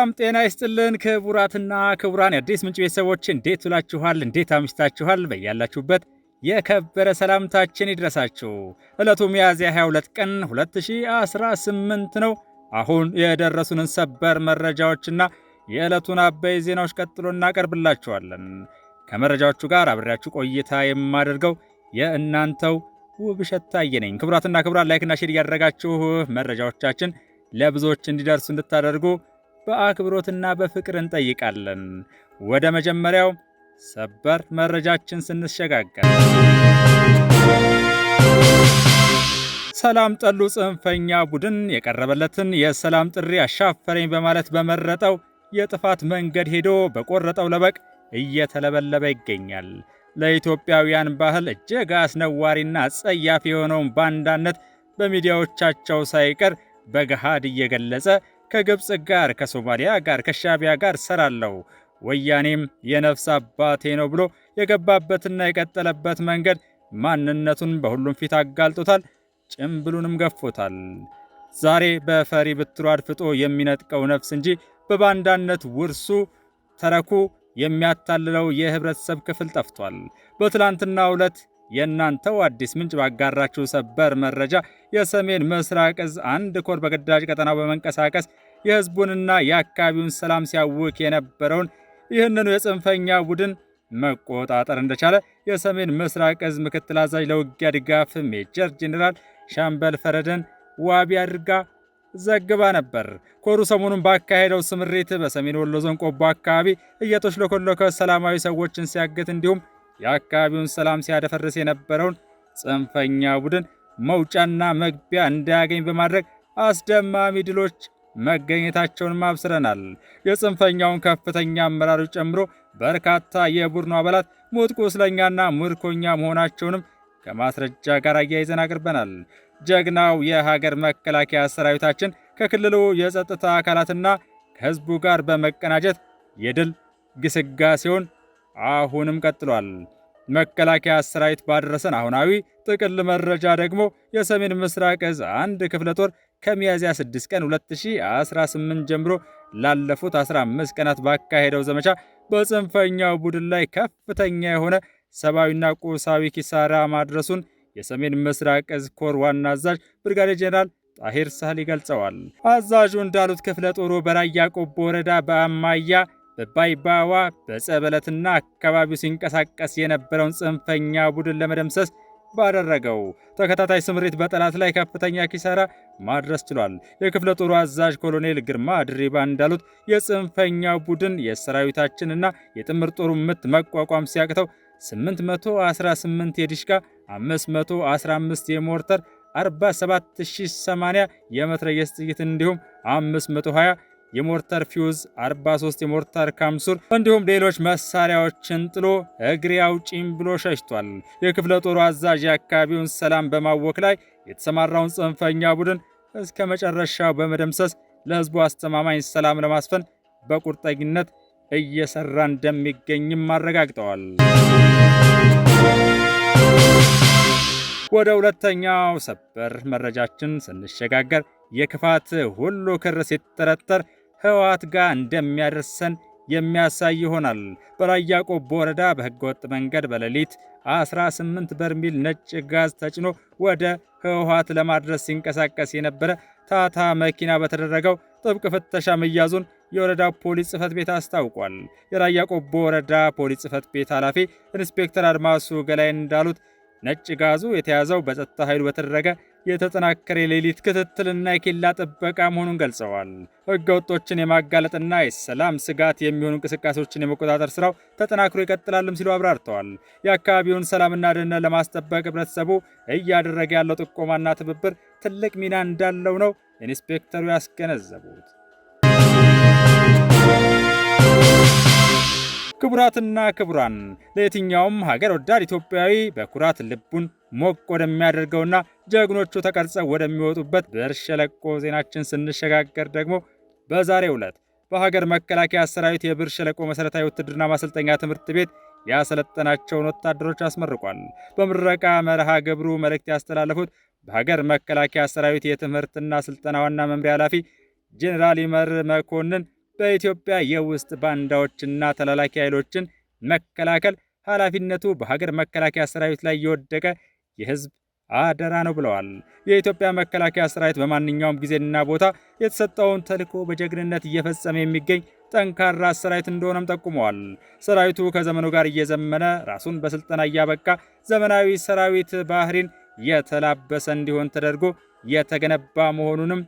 ሰላም ጤና ይስጥልን ክቡራትና ክቡራን የአዲስ ምንጭ ቤተሰቦች እንዴት ውላችኋል? እንዴት አምሽታችኋል? በያላችሁበት የከበረ ሰላምታችን ይድረሳችሁ። ዕለቱ ሚያዝያ 22 ቀን 2018 ነው። አሁን የደረሱንን ሰበር መረጃዎችና የዕለቱን አበይ ዜናዎች ቀጥሎ እናቀርብላችኋለን። ከመረጃዎቹ ጋር አብሬያችሁ ቆይታ የማደርገው የእናንተው ውብሸት ታየ ነኝ። ክቡራትና ክቡራን ላይክና ሼር እያደረጋችሁ መረጃዎቻችን ለብዙዎች እንዲደርሱ እንድታደርጉ በአክብሮትና በፍቅር እንጠይቃለን። ወደ መጀመሪያው ሰበር መረጃችን ስንሸጋገር ሰላም ጠሉ ጽንፈኛ ቡድን የቀረበለትን የሰላም ጥሪ አሻፈረኝ በማለት በመረጠው የጥፋት መንገድ ሄዶ በቆረጠው ለበቅ እየተለበለበ ይገኛል። ለኢትዮጵያውያን ባህል እጅግ አስነዋሪና አጸያፊ የሆነውን ባንዳነት በሚዲያዎቻቸው ሳይቀር በገሃድ እየገለጸ ከግብፅ ጋር፣ ከሶማሊያ ጋር፣ ከሻቢያ ጋር ሰራለው ወያኔም የነፍስ አባቴ ነው ብሎ የገባበትና የቀጠለበት መንገድ ማንነቱን በሁሉም ፊት አጋልጦታል፣ ጭምብሉንም ገፎታል። ዛሬ በፈሪ ብትሩ አድፍጦ የሚነጥቀው ነፍስ እንጂ በባንዳነት ውርሱ ተረኩ የሚያታልለው የህብረተሰብ ክፍል ጠፍቷል። በትላንትናው ዕለት የእናንተው አዲስ ምንጭ ባጋራችሁ ሰበር መረጃ የሰሜን ምስራቅ እዝ አንድ ኮር በግዳጅ ቀጠናው በመንቀሳቀስ የህዝቡንና የአካባቢውን ሰላም ሲያውክ የነበረውን ይህንኑ የጽንፈኛ ቡድን መቆጣጠር እንደቻለ የሰሜን ምስራቅ እዝ ምክትል አዛዥ ለውጊያ ድጋፍ ሜጀር ጄኔራል ሻምበል ፈረደን ዋቢ አድርጋ ዘግባ ነበር። ኮሩ ሰሞኑን ባካሄደው ስምሪት በሰሜን ወሎ ዞን ቆቦ አካባቢ እየተሽለኮለከ ሰላማዊ ሰዎችን ሲያግት እንዲሁም የአካባቢውን ሰላም ሲያደፈርስ የነበረውን ጽንፈኛ ቡድን መውጫና መግቢያ እንዳያገኝ በማድረግ አስደማሚ ድሎች መገኘታቸውን ማብስረናል። የጽንፈኛውን ከፍተኛ አመራሮች ጨምሮ በርካታ የቡድኑ አባላት ሞት፣ ቁስለኛና ምርኮኛ መሆናቸውንም ከማስረጃ ጋር አያይዘን አቅርበናል። ጀግናው የሀገር መከላከያ ሰራዊታችን ከክልሉ የጸጥታ አካላትና ከህዝቡ ጋር በመቀናጀት የድል ግስጋሴውን አሁንም ቀጥሏል። መከላከያ ሰራዊት ባደረሰን አሁናዊ ጥቅል መረጃ ደግሞ የሰሜን ምስራቅ እዝ አንድ ክፍለ ጦር ከሚያዝያ 6 ቀን 2018 ጀምሮ ላለፉት 15 ቀናት ባካሄደው ዘመቻ በጽንፈኛው ቡድን ላይ ከፍተኛ የሆነ ሰብአዊና ቁሳዊ ኪሳራ ማድረሱን የሰሜን ምስራቅ እዝ ኮር ዋና አዛዥ ብርጋዴር ጄኔራል ጣሂር ሳህሊ ገልጸዋል። አዛዡ እንዳሉት ክፍለ ጦሩ በራያ ቆቦ ወረዳ በአማያ፣ በባይባዋ፣ በጸበለትና አካባቢው ሲንቀሳቀስ የነበረውን ጽንፈኛ ቡድን ለመደምሰስ ባደረገው ተከታታይ ስምሪት በጠላት ላይ ከፍተኛ ኪሳራ ማድረስ ችሏል። የክፍለ ጦሩ አዛዥ ኮሎኔል ግርማ ድሪባ እንዳሉት የጽንፈኛ ቡድን የሰራዊታችንና የጥምር ጦሩ ምት መቋቋም ሲያቅተው 818 የዲሽቃ፣ 515 የሞርተር፣ 47080 የመትረየስ ጥይት እንዲሁም 520 የሞርተር ፊውዝ፣ 43 የሞርተር ካምሱር እንዲሁም ሌሎች መሳሪያዎችን ጥሎ እግሬ አውጪኝ ብሎ ሸሽቷል። የክፍለ ጦሩ አዛዥ የአካባቢውን ሰላም በማወክ ላይ የተሰማራውን ጽንፈኛ ቡድን እስከ መጨረሻው በመደምሰስ ለህዝቡ አስተማማኝ ሰላም ለማስፈን በቁርጠኝነት እየሰራ እንደሚገኝም አረጋግጠዋል። ወደ ሁለተኛው ሰበር መረጃችን ስንሸጋገር የክፋት ሁሉ ክር ሲተረተር ህወሓት ጋር እንደሚያደርሰን የሚያሳይ ይሆናል። በራያ ቆቦ ወረዳ በህገወጥ መንገድ በሌሊት 18 በርሚል ነጭ ጋዝ ተጭኖ ወደ ህወሓት ለማድረስ ሲንቀሳቀስ የነበረ ታታ መኪና በተደረገው ጥብቅ ፍተሻ መያዙን የወረዳው ፖሊስ ጽፈት ቤት አስታውቋል። የራያ ቆቦ ወረዳ ፖሊስ ጽፈት ቤት ኃላፊ ኢንስፔክተር አድማሱ ገላይ እንዳሉት ነጭ ጋዙ የተያዘው በጸጥታ ኃይሉ በተደረገ የተጠናከረ የሌሊት ክትትልና የኬላ ጥበቃ መሆኑን ገልጸዋል። ህገወጦችን የማጋለጥና የሰላም ስጋት የሚሆኑ እንቅስቃሴዎችን የመቆጣጠር ስራው ተጠናክሮ ይቀጥላልም ሲሉ አብራርተዋል። የአካባቢውን ሰላምና ደህንነት ለማስጠበቅ ህብረተሰቡ እያደረገ ያለው ጥቆማና ትብብር ትልቅ ሚና እንዳለው ነው ኢንስፔክተሩ ያስገነዘቡት። ክቡራትና ክቡራን ለየትኛውም ሀገር ወዳድ ኢትዮጵያዊ በኩራት ልቡን ሞቅ ወደሚያደርገውና ጀግኖቹ ተቀርጸው ወደሚወጡበት ብር ሸለቆ ዜናችን ስንሸጋገር ደግሞ በዛሬው ዕለት በሀገር መከላከያ ሰራዊት የብር ሸለቆ መሰረታዊ ውትድርና ማሰልጠኛ ትምህርት ቤት ያሰለጠናቸውን ወታደሮች አስመርቋል። በምረቃ መርሃ ግብሩ መልእክት ያስተላለፉት በሀገር መከላከያ ሰራዊት የትምህርትና ስልጠና ዋና መምሪያ ኃላፊ ጄኔራል ይመር መኮንን በኢትዮጵያ የውስጥ ባንዳዎችና ተላላኪ ኃይሎችን መከላከል ኃላፊነቱ በሀገር መከላከያ ሰራዊት ላይ የወደቀ የህዝብ አደራ ነው ብለዋል። የኢትዮጵያ መከላከያ ሰራዊት በማንኛውም ጊዜና ቦታ የተሰጠውን ተልዕኮ በጀግንነት እየፈጸመ የሚገኝ ጠንካራ ሰራዊት እንደሆነም ጠቁመዋል። ሰራዊቱ ከዘመኑ ጋር እየዘመነ ራሱን በስልጠና እያበቃ ዘመናዊ ሰራዊት ባህሪን የተላበሰ እንዲሆን ተደርጎ የተገነባ መሆኑንም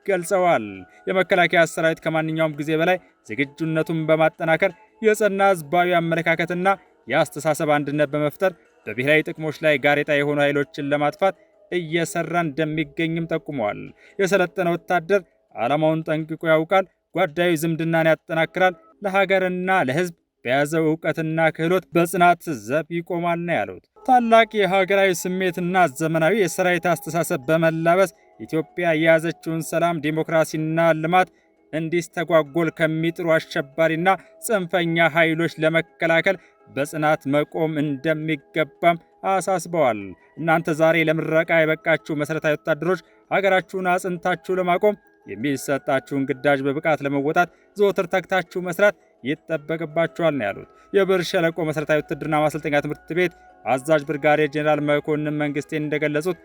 ገልጸዋል። የመከላከያ ሰራዊት ከማንኛውም ጊዜ በላይ ዝግጁነቱን በማጠናከር የጸና ህዝባዊ አመለካከትና የአስተሳሰብ አንድነት በመፍጠር በብሔራዊ ጥቅሞች ላይ ጋሬጣ የሆኑ ኃይሎችን ለማጥፋት እየሰራ እንደሚገኝም ጠቁመዋል። የሰለጠነ ወታደር ዓላማውን ጠንቅቆ ያውቃል፣ ጓዳዊ ዝምድናን ያጠናክራል፣ ለሀገርና ለህዝብ በያዘው ዕውቀትና ክህሎት በጽናት ዘብ ይቆማል ነው ያሉት። ታላቅ የሀገራዊ ስሜትና ዘመናዊ የሰራዊት አስተሳሰብ በመላበስ ኢትዮጵያ የያዘችውን ሰላም፣ ዲሞክራሲና ልማት እንዲስተጓጎል ከሚጥሩ አሸባሪና ጽንፈኛ ኃይሎች ለመከላከል በጽናት መቆም እንደሚገባም አሳስበዋል። እናንተ ዛሬ ለምረቃ የበቃችሁ መሠረታዊ ወታደሮች ሀገራችሁን አጽንታችሁ ለማቆም የሚሰጣችሁን ግዳጅ በብቃት ለመወጣት ዘወትር ተግታችሁ መስራት ይጠበቅባችኋል ነው ያሉት። የብር ሸለቆ መሠረታዊ ውትድርና ማሰልጠኛ ትምህርት ቤት አዛዥ ብርጋዴር ጄኔራል መኮንን መንግስቴ እንደገለጹት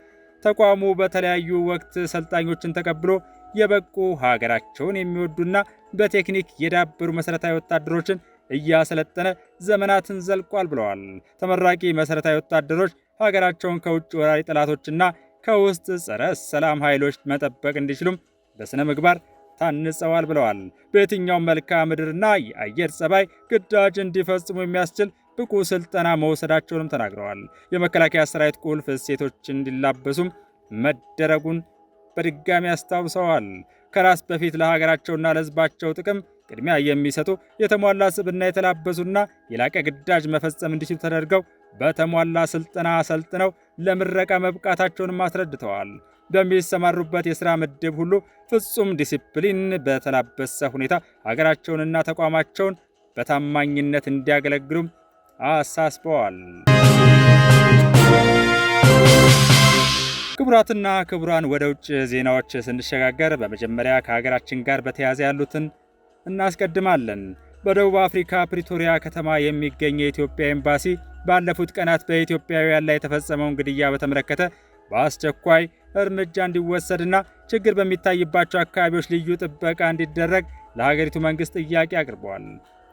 ተቋሙ በተለያዩ ወቅት ሰልጣኞችን ተቀብሎ የበቁ ሀገራቸውን የሚወዱና በቴክኒክ የዳበሩ መሠረታዊ ወታደሮችን እያሰለጠነ ዘመናትን ዘልቋል ብለዋል። ተመራቂ መሠረታዊ ወታደሮች ሀገራቸውን ከውጭ ወራሪ ጠላቶችና ከውስጥ ጸረ ሰላም ኃይሎች መጠበቅ እንዲችሉም በሥነ ምግባር ታንጸዋል ብለዋል። በየትኛውም መልክዓ ምድርና የአየር ጸባይ ግዳጅ እንዲፈጽሙ የሚያስችል ብቁ ስልጠና መውሰዳቸውንም ተናግረዋል። የመከላከያ ሰራዊት ቁልፍ እሴቶችን እንዲላበሱም መደረጉን በድጋሚ አስታውሰዋል። ከራስ በፊት ለሀገራቸውና ለሕዝባቸው ጥቅም ቅድሚያ የሚሰጡ የተሟላ ስብዕና የተላበሱና የላቀ ግዳጅ መፈጸም እንዲችሉ ተደርገው በተሟላ ስልጠና ሰልጥነው ለምረቃ መብቃታቸውንም አስረድተዋል። በሚሰማሩበት የሥራ ምድብ ሁሉ ፍጹም ዲሲፕሊን በተላበሰ ሁኔታ ሀገራቸውንና ተቋማቸውን በታማኝነት እንዲያገለግሉም አሳስበዋል። ክቡራትና ክቡራን ወደ ውጭ ዜናዎች ስንሸጋገር በመጀመሪያ ከሀገራችን ጋር በተያያዘ ያሉትን እናስቀድማለን። በደቡብ አፍሪካ ፕሪቶሪያ ከተማ የሚገኝ የኢትዮጵያ ኤምባሲ ባለፉት ቀናት በኢትዮጵያውያን ላይ የተፈጸመውን ግድያ በተመለከተ በአስቸኳይ እርምጃ እንዲወሰድና ችግር በሚታይባቸው አካባቢዎች ልዩ ጥበቃ እንዲደረግ ለሀገሪቱ መንግስት ጥያቄ አቅርበዋል።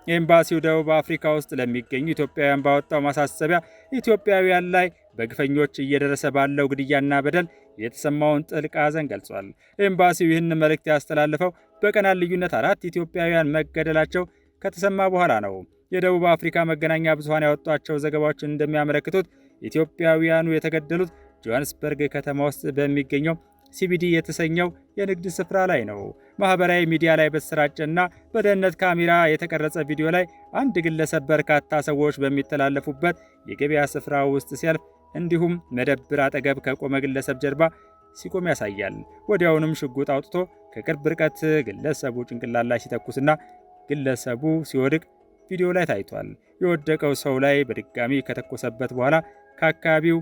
ኤምባሲው ደቡብ አፍሪካ ውስጥ ለሚገኙ ኢትዮጵያውያን ባወጣው ማሳሰቢያ ኢትዮጵያውያን ላይ በግፈኞች እየደረሰ ባለው ግድያና በደል የተሰማውን ጥልቅ ሐዘን ገልጿል። ኤምባሲው ይህን መልእክት ያስተላለፈው በቀናት ልዩነት 4 ኢትዮጵያውያን መገደላቸው ከተሰማ በኋላ ነው። የደቡብ አፍሪካ መገናኛ ብዙሃን ያወጧቸው ዘገባዎች እንደሚያመለክቱት ኢትዮጵያውያኑ የተገደሉት ጆሃንስበርግ ከተማ ውስጥ በሚገኘው ሲቢዲ የተሰኘው የንግድ ስፍራ ላይ ነው። ማህበራዊ ሚዲያ ላይ በተሰራጨና በደህንነት ካሜራ የተቀረጸ ቪዲዮ ላይ አንድ ግለሰብ በርካታ ሰዎች በሚተላለፉበት የገበያ ስፍራ ውስጥ ሲያልፍ እንዲሁም መደብር አጠገብ ከቆመ ግለሰብ ጀርባ ሲቆም ያሳያል። ወዲያውንም ሽጉጥ አውጥቶ ከቅርብ ርቀት ግለሰቡ ጭንቅላት ላይ ሲተኩስና ግለሰቡ ሲወድቅ ቪዲዮ ላይ ታይቷል። የወደቀው ሰው ላይ በድጋሚ ከተኮሰበት በኋላ ከአካባቢው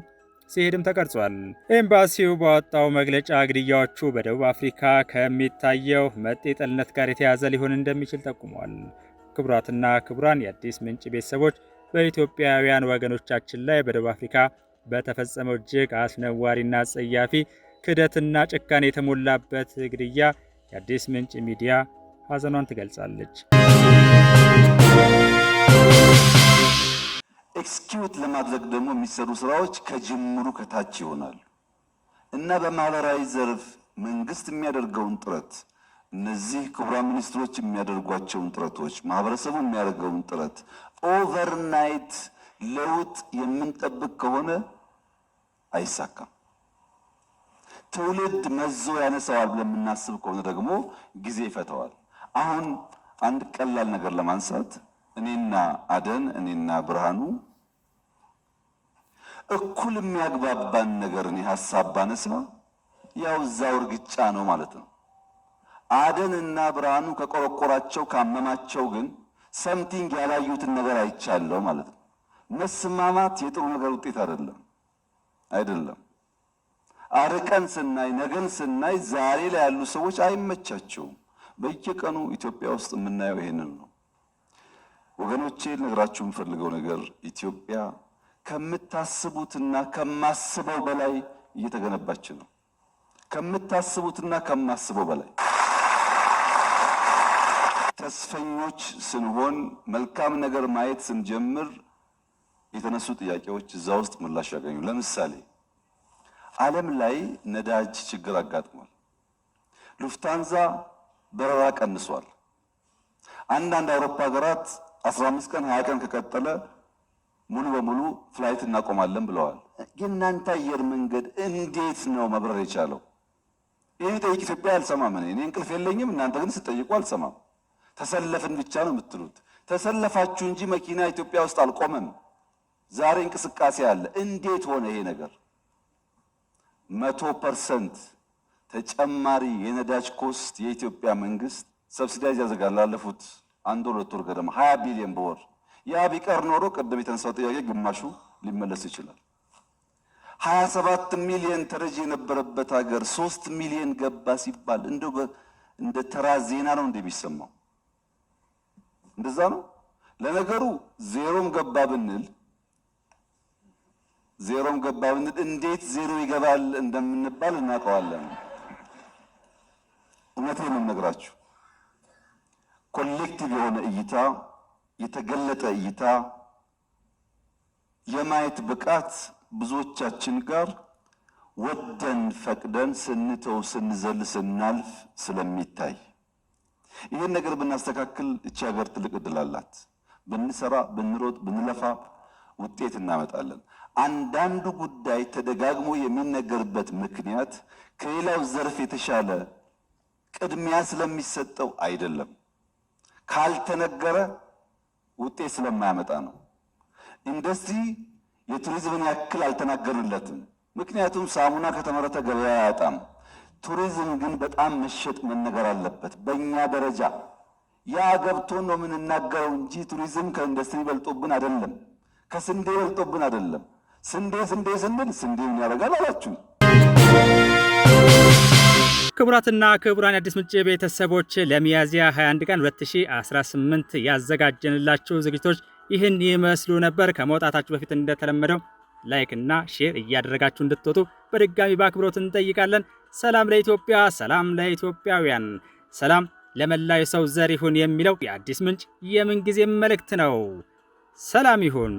ሲሄድም ተቀርጿል። ኤምባሲው ባወጣው መግለጫ ግድያዎቹ በደቡብ አፍሪካ ከሚታየው መጤ ጠልነት ጋር የተያያዘ ሊሆን እንደሚችል ጠቁሟል። ክቡራትና ክቡራን የአዲስ ምንጭ ቤተሰቦች በኢትዮጵያውያን ወገኖቻችን ላይ በደቡብ አፍሪካ በተፈጸመው እጅግ አስነዋሪና አጸያፊ ክህደትና ጭካኔ የተሞላበት ግድያ የአዲስ ምንጭ ሚዲያ ሐዘኗን ትገልጻለች። ኤክስኪዩት ለማድረግ ደግሞ የሚሰሩ ስራዎች ከጅምሩ ከታች ይሆናሉ እና በማህበራዊ ዘርፍ መንግስት የሚያደርገውን ጥረት፣ እነዚህ ክቡራን ሚኒስትሮች የሚያደርጓቸውን ጥረቶች፣ ማህበረሰቡ የሚያደርገውን ጥረት ኦቨርናይት ለውጥ የምንጠብቅ ከሆነ አይሳካም። ትውልድ መዞ ያነሳዋል ብለን የምናስብ ከሆነ ደግሞ ጊዜ ይፈተዋል። አሁን አንድ ቀላል ነገር ለማንሳት እኔና አደን እኔና ብርሃኑ እኩል የሚያግባባን ነገር እኔ ሐሳብ ባነሳ ያው እዛው እርግጫ ነው ማለት ነው። አደንና ብርሃኑ ከቆረቆራቸው ካመማቸው ግን ሰምቲንግ ያላዩትን ነገር አይቻለው ማለት ነው። መስማማት የጥሩ ነገር ውጤት አይደለም። አርቀን ስናይ ነገን ስናይ ዛሬ ላይ ያሉ ሰዎች አይመቻቸውም። በየቀኑ ኢትዮጵያ ውስጥ የምናየው ይሄንን ነው። ወገኖቼ ልነግራችሁ የምፈልገው ነገር ኢትዮጵያ ከምታስቡትና ከማስበው በላይ እየተገነባች ነው። ከምታስቡትና ከማስበው በላይ ተስፈኞች ስንሆን፣ መልካም ነገር ማየት ስንጀምር የተነሱ ጥያቄዎች እዛ ውስጥ ምላሽ ያገኙ። ለምሳሌ ዓለም ላይ ነዳጅ ችግር አጋጥሟል። ሉፍታንዛ በረራ ቀንሷል። አንዳንድ አውሮፓ ሀገራት 15 ቀን 20 ቀን ከቀጠለ ሙሉ በሙሉ ፍላይት እናቆማለን ብለዋል። የእናንተ አየር መንገድ እንዴት ነው መብረር የቻለው? ይህ ጠይቅ ኢትዮጵያ አልሰማም። እኔ እንቅልፍ የለኝም፣ እናንተ ግን ስትጠይቁ አልሰማም። ተሰለፍን ብቻ ነው የምትሉት። ተሰለፋችሁ እንጂ መኪና ኢትዮጵያ ውስጥ አልቆመም። ዛሬ እንቅስቃሴ አለ። እንዴት ሆነ ይሄ ነገር? 100% ተጨማሪ የነዳጅ ኮስት የኢትዮጵያ መንግስት ሰብሲዳይዝ ያዘጋል። ላለፉት 1-2 ወር ገደማ 20 ቢሊዮን በወር። ያ ቢቀር ኖሮ ቅድም የተነሳው ጥያቄ ግማሹ ሊመለስ ይችላል። 27 ሚሊዮን ተረጂ የነበረበት ሀገር 3 ሚሊዮን ገባ ሲባል እንደው እንደ ተራ ዜና ነው እንደሚሰማው። እንደዛ ነው። ለነገሩ ዜሮም ገባ ብንል እንዴት ዜሮ ይገባል እንደምንባል እናውቀዋለን። እውነቴን ነው የምነግራችሁ። ኮሌክቲቭ የሆነ እይታ፣ የተገለጠ እይታ የማየት ብቃት ብዙዎቻችን ጋር ወደን ፈቅደን ስንተው ስንዘል ስናልፍ ስለሚታይ ይህን ነገር ብናስተካክል እቺ ሀገር ትልቅ እድል አላት። ብንሰራ፣ ብንሮጥ፣ ብንለፋ ውጤት እናመጣለን። አንዳንዱ ጉዳይ ተደጋግሞ የሚነገርበት ምክንያት ከሌላው ዘርፍ የተሻለ ቅድሚያ ስለሚሰጠው አይደለም፣ ካልተነገረ ውጤት ስለማያመጣ ነው። ኢንዱስትሪ የቱሪዝምን ያክል አልተናገርለትም። ምክንያቱም ሳሙና ከተመረተ ገበያ አያጣም። ቱሪዝም ግን በጣም መሸጥ መነገር አለበት። በእኛ ደረጃ ያ ገብቶን ነው የምንናገረው እንጂ ቱሪዝም ከኢንዱስትሪ በልጦብን አይደለም፣ ከስንዴ በልጦብን አይደለም። ስንዴ ስንል ስንዴ ምን ያደርጋል አላችሁ? ክቡራትና ክቡራን የአዲስ ምንጭ ቤተሰቦች ለሚያዝያ 21 ቀን 2018 ያዘጋጀንላችሁ ዝግጅቶች ይህን ይመስሉ ነበር። ከመውጣታችሁ በፊት እንደተለመደው ላይክ እና ሼር እያደረጋችሁ እንድትወጡ በድጋሚ በአክብሮት እንጠይቃለን። ሰላም ለኢትዮጵያ፣ ሰላም ለኢትዮጵያውያን፣ ሰላም ለመላው የሰው ዘር ይሁን የሚለው የአዲስ ምንጭ የምንጊዜ መልእክት ነው። ሰላም ይሁን።